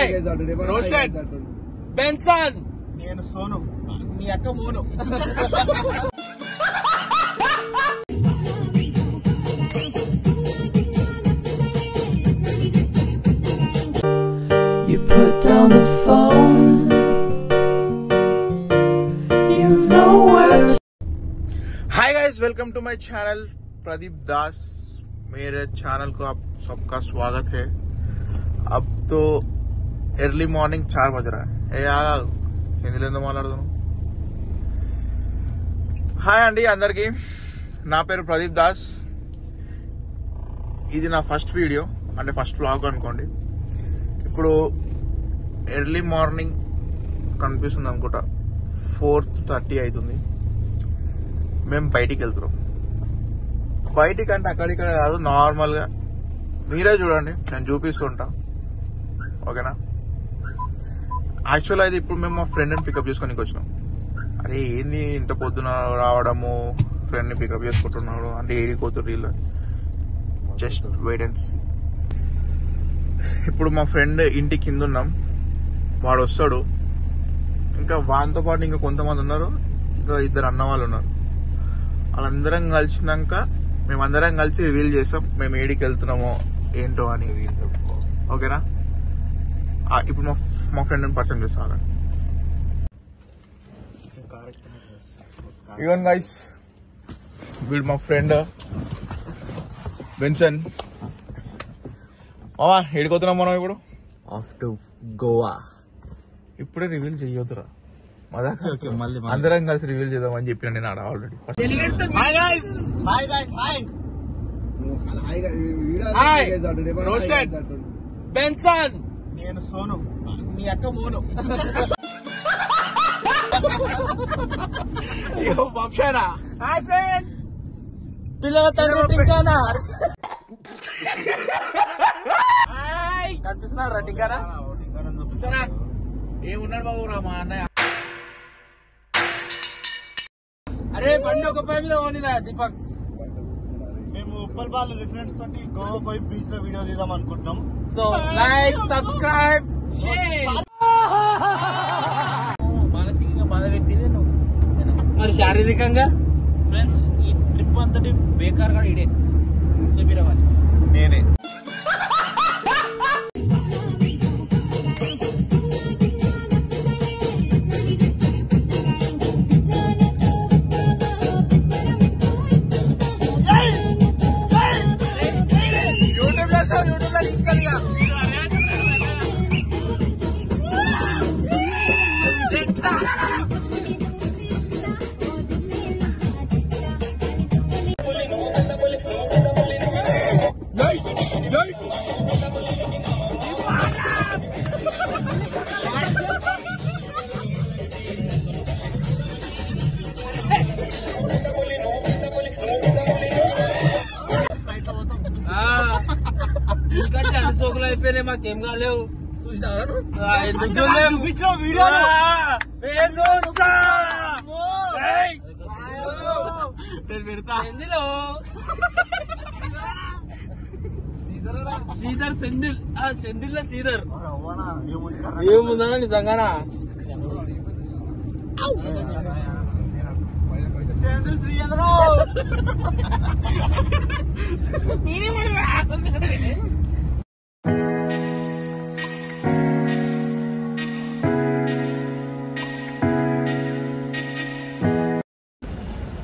Hi Roshan Benson నేను సోను మీ అక్క Monu You put down the phone. You've nowhere to. Hi guys, welcome to my channel Pradeep Das. मेरे channel को आप सबका स्वागत है। अब तो ఎర్లీ మార్నింగ్ 4 बज रहा है। హిందీలో ఎందుకు మాట్లాడుతున్నాను? హాయ్ అండి అందరికి, నా పేరు ప్రదీప్ దాస్। ఇది నా ఫస్ట్ వీడియో, అంటే ఫస్ట్ వ్లాగ్ అనుకోండి। ఇప్పుడు ఎర్లీ మార్నింగ్ కనిపిస్తుంది అనుకుంటా, 4:30 అవుతుంది। మేము బయటికి వెళ్తున్నాం। బయటికి అంటే అక్కడిక్కడ కాదు, నార్మల్గా మీరే చూడండి, నేను చూపిస్తుంటా, ఓకేనా? యాక్చువల్ అయితే ఇప్పుడు మేము మా ఫ్రెండ్ని పికప్ చేసుకోనికి వచ్చినాం। అరే ఏంది ఇంత పొద్దున రావడము, ఫ్రెండ్ని పికప్ చేసుకుంటున్నాడు అంటే ఏడిపోతున్నారు వీళ్ళు, జస్ట్ వెయిట్ అండ్ సీ। ఇప్పుడు మా ఫ్రెండ్ ఇంటి కింద ఉన్నాం, వాడు వస్తాడు। ఇంకా వానితో పాటు ఇంకా కొంతమంది ఉన్నారు, ఇంకా 2 అన్న వాళ్ళు ఉన్నారు। వాళ్ళందరం కలిసినాక మేమందరం కలిసి రివీల్ చేస్తాం మేము ఏడికి వెళ్తున్నామో ఏంటో అని, ఓకేనా? ఇప్పుడు మా ఫ్రెండ్ పరిచయం చేస్తాను। ఈవెన్ గైస్, వీడు మా ఫ్రెండ్ బెన్సన్। మామా ఏడిపోతున్నాం మనం ఇప్పుడు? Off to Goa. ఇప్పుడే రివీల్ చెయ్యొద్దురా, అందరం కలిసి రివీల్ చేద్దామని చెప్పిన నేను ఆడ ఆల్రెడీ। హాయ్ రోషన్ బెన్సన్ నేను సోను మీ అక్క మోను హాయ్ ఫ్రెండ్ పిల్లల తండ్రి టింకానా హాయ్ కనిపిస్తున్నారా టింకానా? సరే ఏమున్నాడు బాబు రా మా అన్నయ్య? అరే బండి ఒక పై మీద ఓనిరా దీపక్। మేము ఉప్పల్ బాల్ రిఫరెన్స్ తోటి గోవా పోయి బీచ్ లో వీడియో తీద్దాం అనుకుంటున్నాం। So like, subscribe, share. మానసికంగా బాధ పెట్టింది నువ్వు, మరి శారీరకంగా ఫ్రెండ్స్ ఈ ట్రిప్ అంతటి బేకార్ గా ఇడే చెప్పిరవాలి నేనే। యూట్యూబ్ లో తీసుకెళ్ళిగా నీకంటే అన్ని సోకులు అయిపోయినాయి, మాకేం కాలేవు। చూపించావు వీడియో పెడతా హిందీలో శ్రీధర్ సెందిల్, సెందిల్ శ్రీధర్ ఏముందా నిజంగానా? శ్రీధర్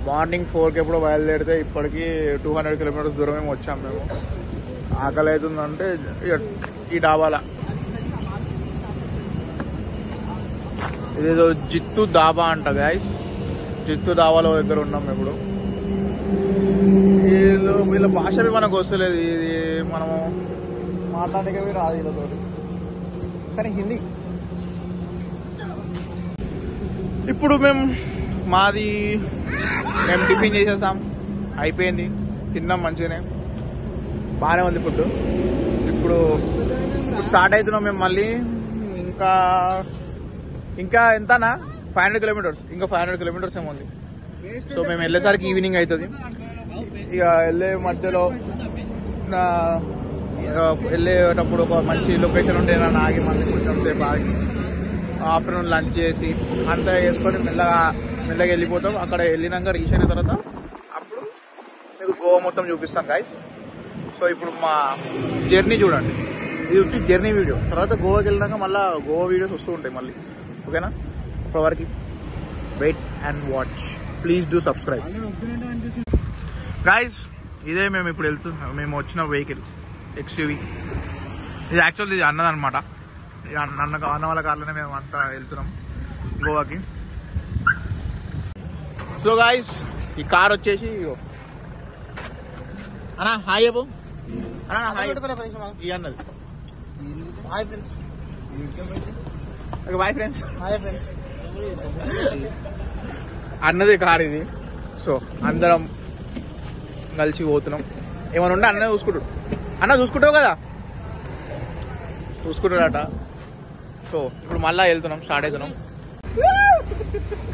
మార్నింగ్ 4కి ఎప్పుడో బయలుదేరితే ఇప్పటికి 200 కిలోమీటర్స్ దూరం మేము వచ్చాం। మేము ఆకలి అవుతుందంటే ఈ డాబాల, ఇదేదో జిత్తు దాబా అంట గైస్, జిత్తు దాబాలో దగ్గర ఉన్నాం ఇప్పుడు। వీళ్ళ భాష మనకు వస్తలేదు, ఇది మనము మాట్లాడేవి రాదు వీళ్ళతో, కానీ హిందీ। ఇప్పుడు మేము టిఫిన్ చేసేసాం, అయిపోయింది, తిన్నాం మంచిగానే, బాగానే ఉంది ఫుడ్। ఇప్పుడు స్టార్ట్ అవుతున్నాం మేము మళ్ళీ, ఇంకా ఎంతనా 500 కిలోమీటర్స్, ఇంకా 500 కిలోమీటర్స్ ఏముంది। సో మేము వెళ్ళేసరికి ఈవినింగ్ అవుతుంది। ఇక వెళ్ళే మధ్యలో వెళ్ళేటప్పుడు ఒక మంచి లొకేషన్ ఉంటే ఏదైనా ఆగి మళ్ళీ కొంచెం సేపు ఆగి ఆఫ్టర్నూన్ లంచ్ చేసి అంతా వేసుకొని మెల్లగా వెళ్ళిపోతాం. అక్కడ వెళ్ళినాక రీచ్ అయిన తర్వాత అప్పుడు మీకు గోవా మొత్తం చూపిస్తాం గైస్. సో ఇప్పుడు మా జర్నీ చూడండి, ఇది ఉట్టి జర్నీ వీడియో. తర్వాత గోవాకి వెళ్ళినాక మళ్ళీ గోవా వీడియోస్ వస్తూ ఉంటాయి మళ్ళీ, ఓకేనా? ఇప్పటివరకు wait and watch, please do subscribe guys. ఇదే మేము ఇప్పుడు మేము వచ్చిన వెహికల్ XUV. ఇది యాక్చువల్లీ ఇది అన్నదనమాట. అన్న వాళ్ళ కార్లోనే మేము అంతా వెళ్తున్నాం గోవాకి. సో గైస్ ఈ కార్ వచ్చేసి అన్నా హాయ్ చెప్పు అన్నా, హాయ్ ఈ అన్నది. Hi friends. Bye friends. Hi friends. అన్నది కార్ ఇది. సో అందరం కలిసి పోతున్నాం. ఏమైనా ఉంటే అన్న చూసుకుంటాడు. అన్న చూసుకుంటావు కదా, చూసుకుంటాడట. సో ఇప్పుడు మళ్ళా వెళ్తున్నాం, స్టార్ట్ అవుతున్నాం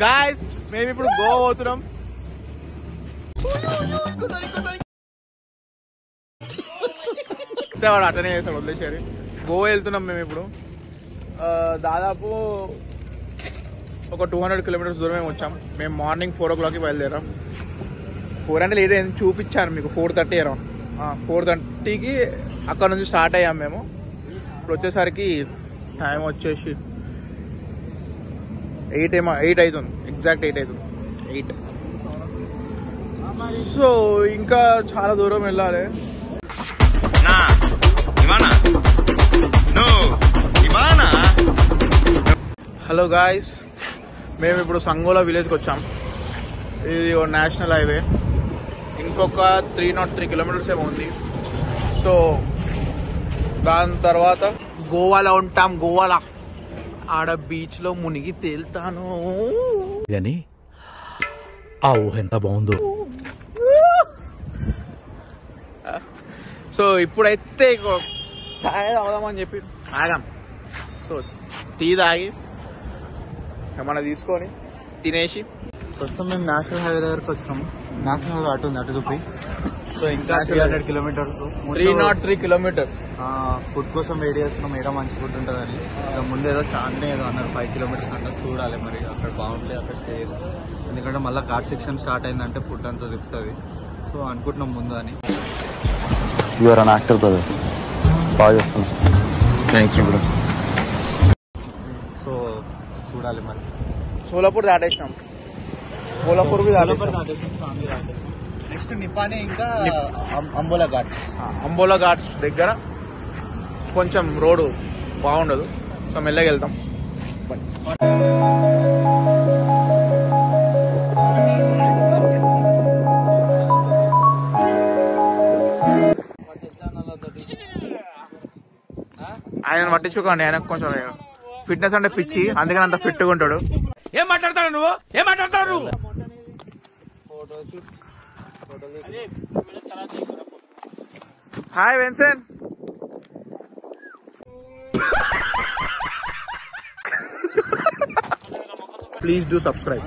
గాయస్. మేము ఇప్పుడు గోవా పోతున్నాం. వాడు అటనే చేస్తాడు, వదిలేసారి. గోవా వెళ్తున్నాం మేము ఇప్పుడు. దాదాపు ఒక 200 కిలోమీటర్స్ దూరం మేము వచ్చాం. మేము మార్నింగ్ 4 o'clockకి బయలుదేరాం. 4 అంటే లేట్ అయింది, చూపించాను మీకు. 4:30 అరౌండ్ 4:30కి అక్కడ నుంచి స్టార్ట్ అయ్యాం మేము. ఇప్పుడు వచ్చేసరికి టైం వచ్చేసి 8 అవుతుంది, ఎగ్జాక్ట్ 8 అవుతుంది. 8. సో ఇంకా చాలా దూరం వెళ్ళాలి. హలో గాయస్, మేము ఇప్పుడు సంగోలా విలేజ్కి వచ్చాం. ఇది నేషనల్ హైవే. ఇంకొక 303 కిలోమీటర్స్ ఏమో ఉంది. సో దాని తర్వాత గోవాలో ఉంటాం. గోవాలో ఆడ బీచ్ లో మునిగి తేలుతాను. కానీ ఆ ఊహ ఎంత బాగుందో. సో ఇప్పుడైతే ఛాయ్ తాగుదామని చెప్పి ఆగాం. సో టీ తాగి ఏమన్నా తీసుకొని తినేసి ప్రస్తుతం మేము నేషనల్ హైవే దగ్గరకు వచ్చినాము. నేషనల్ హైవే అటు ఉంది, అటు చూపి. సో ఇంకా 300 కిలోమీటర్స్, 303 కిలోమీటర్స్. ఫుడ్ కోసం వెయిట్ చేస్తున్నాం. ఏదో మంచి ఫుడ్ ఉంటుందని. ఇక ముందు ఏదో చాలానే ఏదో అన్నారు, 5 కిలోమీటర్స్ అంటే చూడాలి మరి. అక్కడ బాగుంటుంది, అక్కడ స్టే చేస్తాం. ఎందుకంటే మళ్ళీ ఘాట్ సెక్షన్ స్టార్ట్ అయిందంటే ఫుడ్ అంతా తిప్పుతుంది. సో అనుకుంటున్నాం ముందు అని. యూఆర్ అన్ యాక్టర్ బ్రదర్, బాగా చేస్తున్నాం. Thanks bro. సో చూడాలి మరి. సోలాపూర్ దాటేసినాం. సోలాపూర్ నెక్స్ట్ నిపానే, ఇంకా అంబోలా ఘాట్స్. అంబోలా ఘాట్స్ దగ్గర కొంచెం రోడ్డు బాగుండదు. సో మెల్లగా వెళ్తాం. ఆయన పట్టించుకోండి, ఆయనకు కొంచెం ఫిట్నెస్ అంటే పిచ్చి, అందుకని అంత ఫిట్గా ఉంటాడు. ఏం మాట్లాడతాడు నువ్వు? ఏం మాట్లాడతాడు నువ్వు? హాయ్ వెన్సన్. Please do subscribe.